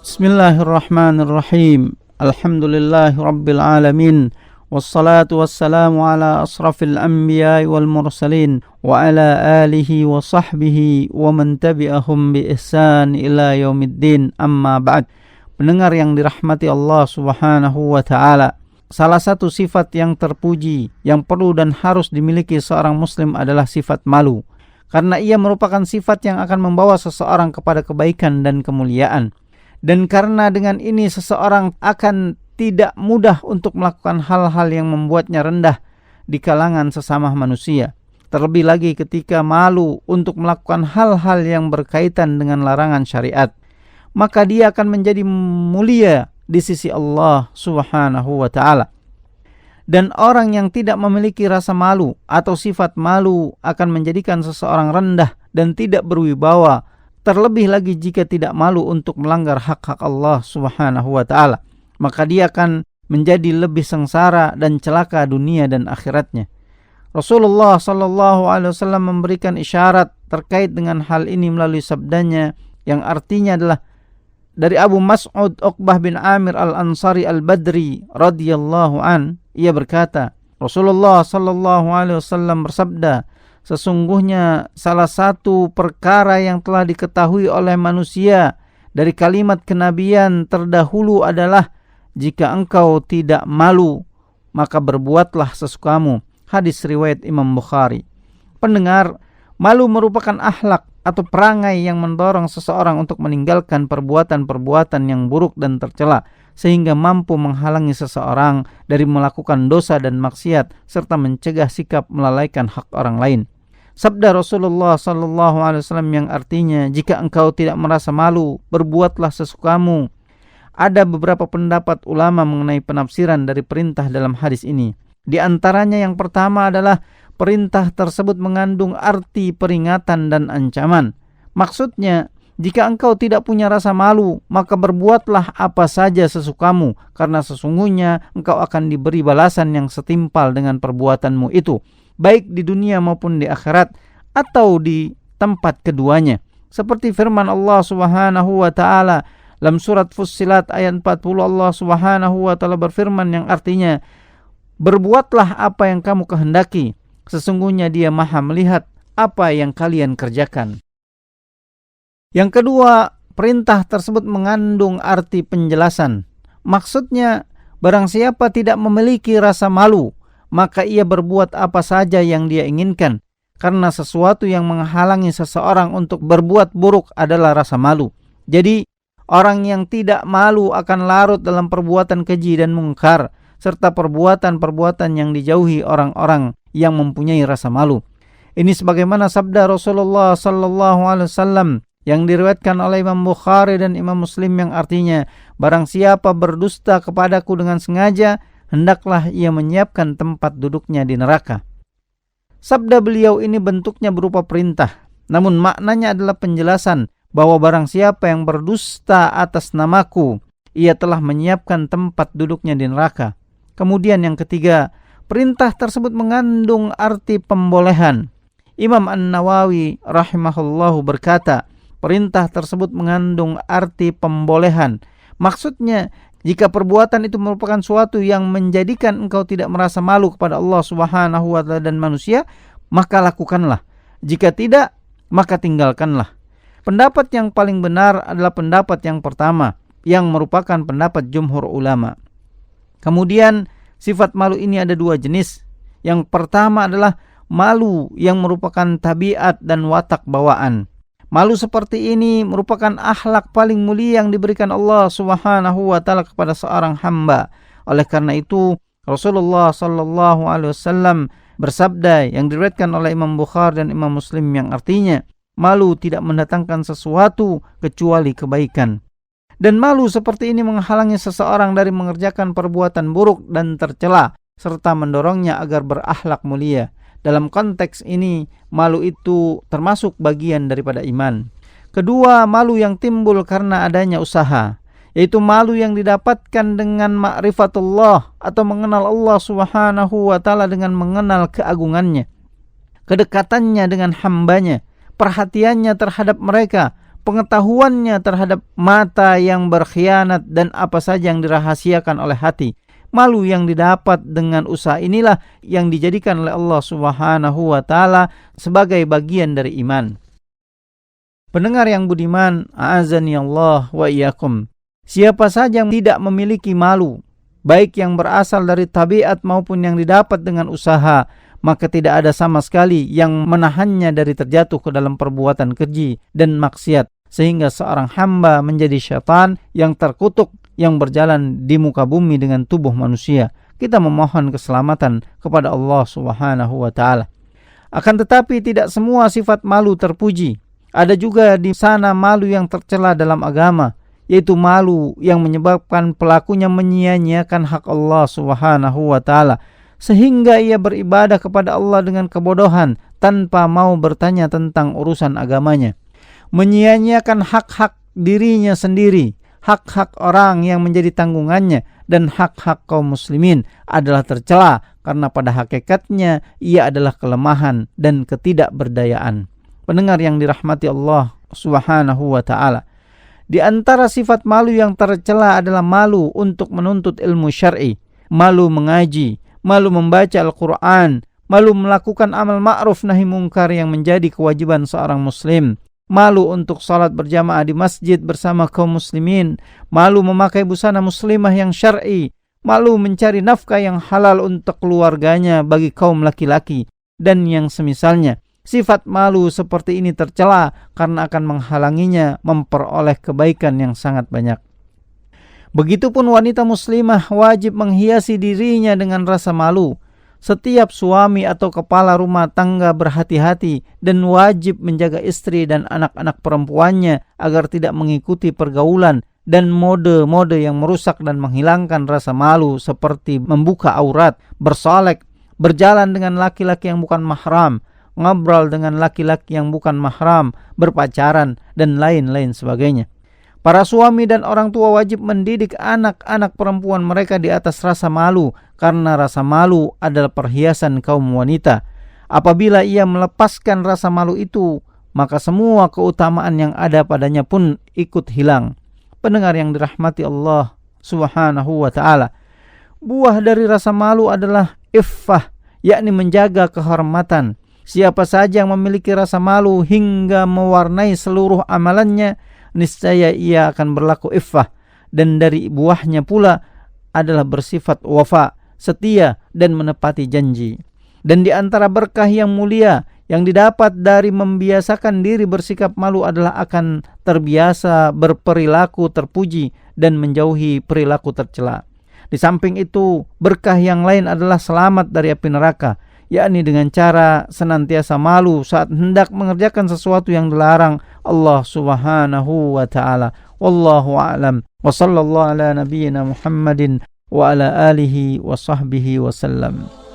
Bismillahirrahmanirrahim. Alhamdulillahi rabbil alamin. Wassalatu wassalamu ala asrafil anbiya wal mursalin wa ala alihi wa sahbihi wa man tabi'ahum bi ihsan ila yaumiddin, amma ba'd. Pendengar yang dirahmati Allah Subhanahu wa taala, salah satu sifat yang terpuji yang perlu dan harus dimiliki seorang muslim adalah sifat malu, karena ia merupakan sifat yang akan membawa seseorang kepada kebaikan dan kemuliaan. Dan karena dengan ini seseorang akan tidak mudah untuk melakukan hal-hal yang membuatnya rendah di kalangan sesama manusia. Terlebih lagi ketika malu untuk melakukan hal-hal yang berkaitan dengan larangan syariat, maka dia akan menjadi mulia di sisi Allah Subhanahu wa ta'ala. Dan orang yang tidak memiliki rasa malu atau sifat malu akan menjadikan seseorang rendah dan tidak berwibawa, terlebih lagi jika tidak malu untuk melanggar hak-hak Allah Subhanahu wa ta'ala, maka dia akan menjadi lebih sengsara dan celaka dunia dan akhiratnya. Rasulullah sallallahu alaihi wasallam memberikan isyarat terkait dengan hal ini melalui sabdanya yang artinya adalah dari Abu Mas'ud Uqbah bin Amir al-Ansari al-Badri radhiyallahu an, ia berkata, Rasulullah sallallahu alaihi wasallam bersabda, sesungguhnya salah satu perkara yang telah diketahui oleh manusia dari kalimat kenabian terdahulu adalah, jika engkau tidak malu, maka berbuatlah sesukamu. Hadis riwayat Imam Bukhari. Pendengar, malu merupakan akhlak atau perangai yang mendorong seseorang untuk meninggalkan perbuatan-perbuatan yang buruk dan tercela, sehingga mampu menghalangi seseorang dari melakukan dosa dan maksiat serta mencegah sikap melalaikan hak orang lain. Sabda Rasulullah sallallahu alaihi wasallam yang artinya, jika engkau tidak merasa malu, berbuatlah sesukamu. Ada beberapa pendapat ulama mengenai penafsiran dari perintah dalam hadis ini. Di antaranya yang pertama adalah perintah tersebut mengandung arti peringatan dan ancaman. Maksudnya, jika engkau tidak punya rasa malu, maka berbuatlah apa saja sesukamu, karena sesungguhnya engkau akan diberi balasan yang setimpal dengan perbuatanmu itu, baik di dunia maupun di akhirat atau di tempat keduanya. Seperti firman Allah Subhanahu wa taala dalam surat Fussilat ayat 40, Allah Subhanahu wa taala berfirman yang artinya, berbuatlah apa yang kamu kehendaki, sesungguhnya Dia Maha melihat apa yang kalian kerjakan. Yang kedua, perintah tersebut mengandung arti penjelasan. Maksudnya, barang siapa tidak memiliki rasa malu, maka ia berbuat apa saja yang dia inginkan, karena sesuatu yang menghalangi seseorang untuk berbuat buruk adalah rasa malu. Jadi, orang yang tidak malu akan larut dalam perbuatan keji dan mungkar, serta perbuatan-perbuatan yang dijauhi orang-orang yang mempunyai rasa malu. Ini sebagaimana sabda Rasulullah sallallahu alaihi wasallam yang diriwayatkan oleh Imam Bukhari dan Imam Muslim yang artinya, barang siapa berdusta kepadaku dengan sengaja, hendaklah ia menyiapkan tempat duduknya di neraka. Sabda beliau ini bentuknya berupa perintah, namun maknanya adalah penjelasan bahwa barang siapa yang berdusta atas namaku, ia telah menyiapkan tempat duduknya di neraka. Kemudian yang ketiga, perintah tersebut mengandung arti pembolehan. Imam An-Nawawi rahimahullahu berkata, perintah tersebut mengandung arti pembolehan. Maksudnya, jika perbuatan itu merupakan suatu yang menjadikan engkau tidak merasa malu kepada Allah Subhanahu wa ta'ala dan manusia, maka lakukanlah. Jika tidak, maka tinggalkanlah. Pendapat yang paling benar adalah pendapat yang pertama, yang merupakan pendapat jumhur ulama. Kemudian, sifat malu ini ada dua jenis. Yang pertama adalah malu yang merupakan tabiat dan watak bawaan. Malu seperti ini merupakan akhlak paling mulia yang diberikan Allah Subhanahu wa ta'ala kepada seorang hamba. Oleh karena itu, Rasulullah sallallahu alaihi wasallam bersabda yang diriwayatkan oleh Imam Bukhari dan Imam Muslim yang artinya, malu tidak mendatangkan sesuatu kecuali kebaikan. Dan malu seperti ini menghalangi seseorang dari mengerjakan perbuatan buruk dan tercela, serta mendorongnya agar berakhlak mulia. Dalam konteks ini, malu itu termasuk bagian daripada iman. Kedua, malu yang timbul karena adanya usaha, yaitu malu yang didapatkan dengan ma'rifatullah atau mengenal Allah Subhanahu wa ta'ala dengan mengenal keagungannya, kedekatannya dengan hambanya, perhatiannya terhadap mereka, pengetahuannya terhadap mata yang berkhianat dan apa saja yang dirahasiakan oleh hati. Malu yang didapat dengan usaha inilah yang dijadikan oleh Allah Subhanahu wa taala sebagai bagian dari iman. Pendengar yang budiman, a'azani Allah wa iyyakum. Siapa saja yang tidak memiliki malu, baik yang berasal dari tabiat maupun yang didapat dengan usaha, maka tidak ada sama sekali yang menahannya dari terjatuh ke dalam perbuatan keji dan maksiat, sehingga seorang hamba menjadi syaitan yang terkutuk yang berjalan di muka bumi dengan tubuh manusia. Kita memohon keselamatan kepada Allah Subhanahu wa taala. Akan tetapi tidak semua sifat malu terpuji. Ada juga di sana malu yang tercela dalam agama, yaitu malu yang menyebabkan pelakunya menyia-nyiakan hak Allah Subhanahu wa taala sehingga ia beribadah kepada Allah dengan kebodohan tanpa mau bertanya tentang urusan agamanya. Menyia-nyiakan hak-hak dirinya sendiri, hak-hak orang yang menjadi tanggungannya, dan hak-hak kaum muslimin adalah tercela karena pada hakikatnya ia adalah kelemahan dan ketidakberdayaan. Pendengar yang dirahmati Allah Subhanahu wa taala, di antara sifat malu yang tercela adalah malu untuk menuntut ilmu syar'i, malu mengaji, malu membaca Al-Quran, malu melakukan amal ma'ruf nahi mungkar yang menjadi kewajiban seorang muslim, malu untuk salat berjamaah di masjid bersama kaum muslimin, malu memakai busana muslimah yang syar'i, malu mencari nafkah yang halal untuk keluarganya bagi kaum laki-laki, dan yang semisalnya. Sifat malu seperti ini tercela karena akan menghalanginya memperoleh kebaikan yang sangat banyak. Begitupun wanita muslimah wajib menghiasi dirinya dengan rasa malu. Setiap suami atau kepala rumah tangga berhati-hati dan wajib menjaga istri dan anak-anak perempuannya agar tidak mengikuti pergaulan dan mode-mode yang merusak dan menghilangkan rasa malu seperti membuka aurat, bersolek, berjalan dengan laki-laki yang bukan mahram, ngobrol dengan laki-laki yang bukan mahram, berpacaran, dan lain-lain sebagainya. Para suami dan orang tua wajib mendidik anak-anak perempuan mereka di atas rasa malu, karena rasa malu adalah perhiasan kaum wanita. Apabila ia melepaskan rasa malu itu, maka semua keutamaan yang ada padanya pun ikut hilang. Pendengar yang dirahmati Allah Subhanahu wa ta'ala, buah dari rasa malu adalah iffah, yakni menjaga kehormatan. Siapa saja yang memiliki rasa malu hingga mewarnai seluruh amalannya, niscaya ia akan berlaku iffah, dan dari buahnya pula adalah bersifat wafa, setia, dan menepati janji. Dan di antara berkah yang mulia yang didapat dari membiasakan diri bersikap malu adalah akan terbiasa berperilaku terpuji dan menjauhi perilaku tercela. Di samping itu, berkah yang lain adalah selamat dari api neraka, yakni dengan cara senantiasa malu saat hendak mengerjakan sesuatu yang dilarang Allah Subhanahu wa ta'ala. Wallahu a'lam. Wa sallallahu ala nabiyyina Muhammadin wa ala alihi wa sahbihi wa sallam.